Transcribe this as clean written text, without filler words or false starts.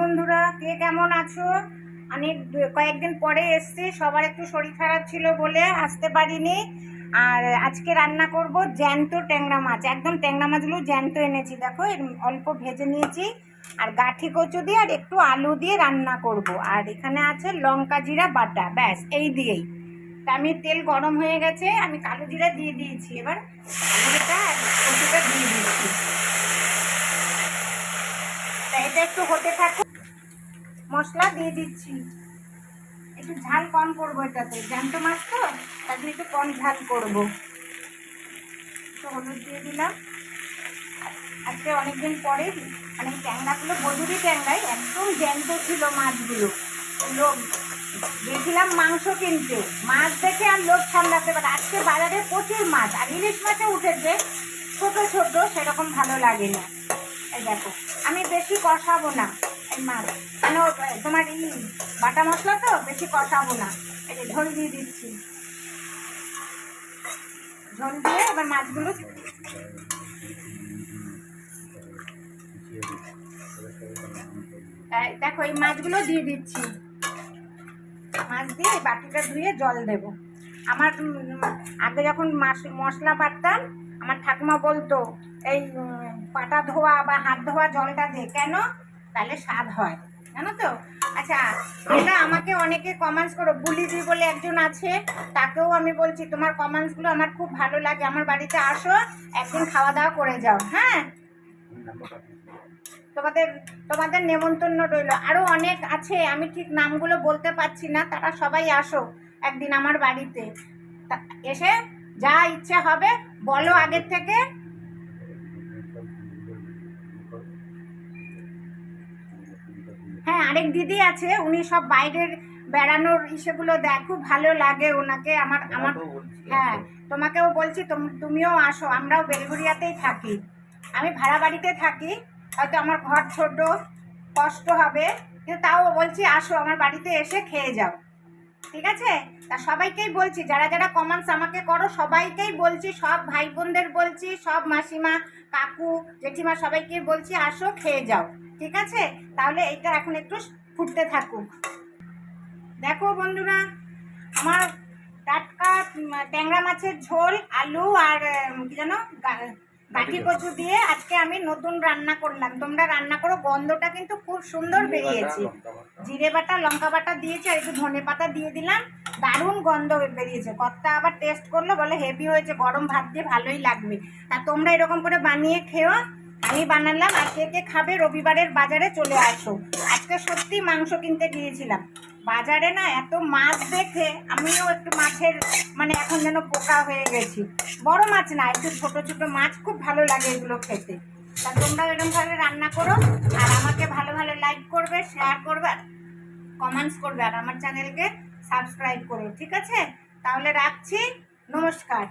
বন্ধুরা, কে কেমন আছো? অনেক কয়েকদিন পরে এসছি, সবার একটু শরীর খারাপ ছিল বলে আসতে পারিনি। আর আজকে রান্না করব জ্যান্ত ট্যাংরা মাছ। একদম ট্যাংরা মাছগুলো জ্যান্ত এনেছি, দেখো অল্প ভেজে নিয়েছি। আর গাঠি কচু দিয়ে আর একটু আলু দিয়ে রান্না করব। আর এখানে আছে লঙ্কা জিরা বাটা, ব্যাস এই দিয়েই। তা আমি তেল গরম হয়ে গেছে, আমি কালো জিরা দিয়ে দিয়েছি। এবার আলুটা আর কচুটা দিয়ে দিচ্ছি। তা এটা একটু হতে থাকুক, মশলা দিয়ে দিচ্ছি। একটু ঝাল কম করবো, এটাতে জ্যান্ত মাছ তো, তার জন্য একটু কম ঝাল করবো। একটু হলুদ দিয়ে দিলাম। আজকে অনেকদিন পরে মানে ট্যাংরাগুলো বদুরি ট্যাংরাই, একদম জ্যান্ত ছিল মাছগুলো। লোক গেছিলাম মাংস কিনতে, মাছ দেখে আর লোক সামলাতে পারে। আজকে বাজারে প্রচুর মাছ, আর ইলিশ মাছও উঠেছে ছোট ছোট, সেরকম ভালো লাগে না। এই দেখো, আমি বেশি কষাবো না এই মাছ, কেন তোমার বাটা মশলা তো, বেশি কষাবো না। এই যে ঝোল দিয়ে দিচ্ছি। ঝোল দিয়ে এবার মাছগুলো দেখো, এই মাছগুলো দিয়ে দিচ্ছি। মাছ দিয়ে এই বাটিটা ধুয়ে জল দেব। আমার আগে যখন মশলা বাটতাম, আমার ঠাকুমা বলতো এই পাটা ধোয়া বা হাত ধোয়া জলটা দে, কেন? তাহলে স্বাদ হয়, জানো তো। আচ্ছা, এটা আমাকে অনেকে কমেন্টস করো, বুলিদি বলে একজন আছে, তাকেও আমি বলছি তোমার কমেন্টসগুলো আমার খুব ভালো লাগে, আমার বাড়িতে আসো, একদিন খাওয়া দাওয়া করে যাও। হ্যাঁ, তোমাদের তোমাদের নেমন্তন্ন রইল। আরও অনেক আছে, আমি ঠিক নামগুলো বলতে পারছি না, তারা সবাই আসো একদিন আমার বাড়িতে। এসে যা ইচ্ছে হবে বলো আগের থেকে। হ্যাঁ, আরেক দিদি আছে, উনি সব বাইরের বেড়ানোর ইসেগুলো দেয়, খুব ভালো লাগে ওনাকে। আমার আমার হ্যাঁ, তোমাকেও বলছি, তুমিও আসো। আমরাও বেলঘরিয়াতেই থাকি, আমি ভাড়া বাড়িতে থাকি, হয়তো আমার ঘর ছোট, কষ্ট হবে, কিন্তু তাও বলছি আসো আমার বাড়িতে এসে খেয়ে যাও, ঠিক আছে? তা সবাইকেই বলছি, যারা যারা কমেন্টস আমাকে করো সবাইকেই বলছি, সব ভাই বোনদের বলছি, সব মাসিমা কাকু জেঠিমা সবাইকে বলছি আসো খেয়ে যাও, ঠিক আছে? তাহলে এটা এখন একটু ফুটতে থাকুক। দেখো বন্ধুরা, আমার টাটকা ট্যাংরা মাছের ঝোল, আলু আর কি জানো গাঠি কচু দিয়ে আজকে আমি নতুন রান্না করলাম। তোমরা রান্না করো, গন্ধটা কিন্তু খুব সুন্দর বেরিয়েছে। জিরে বাটা লঙ্কা বাটা দিয়েছি, আর একটু ধনে পাতা দিয়ে দিলাম, দারুণ গন্ধ বেরিয়েছে। কর্তা আবার টেস্ট করলো, বলে হেভি হয়েছে, গরম ভাত দিয়ে ভালোই লাগবে। তা তোমরা এরকম করে বানিয়ে খেও, আমি বানালাম। আর কে কে খাবে রবিবারের বাজারে চলে আসো। আজকে সত্যি মাংস কিনতে গিয়েছিলাম বাজারে, না এত মাছ দেখে আমিও একটু মাছের মানে এখন যেন পোকা হয়ে গেছি। বড় মাছ না, একটু ছোট ছোট মাছ, খুব ভালো লাগে এগুলো খেতে। তা তোমরা এরকমভাবে রান্না করো, আর আমাকে ভালো ভালো লাইক করবে, শেয়ার করবে, আর কমেন্টস করবে, আর আমার চ্যানেলকে সাবস্ক্রাইব করো, ঠিক আছে? তাহলে রাখছি, নমস্কার।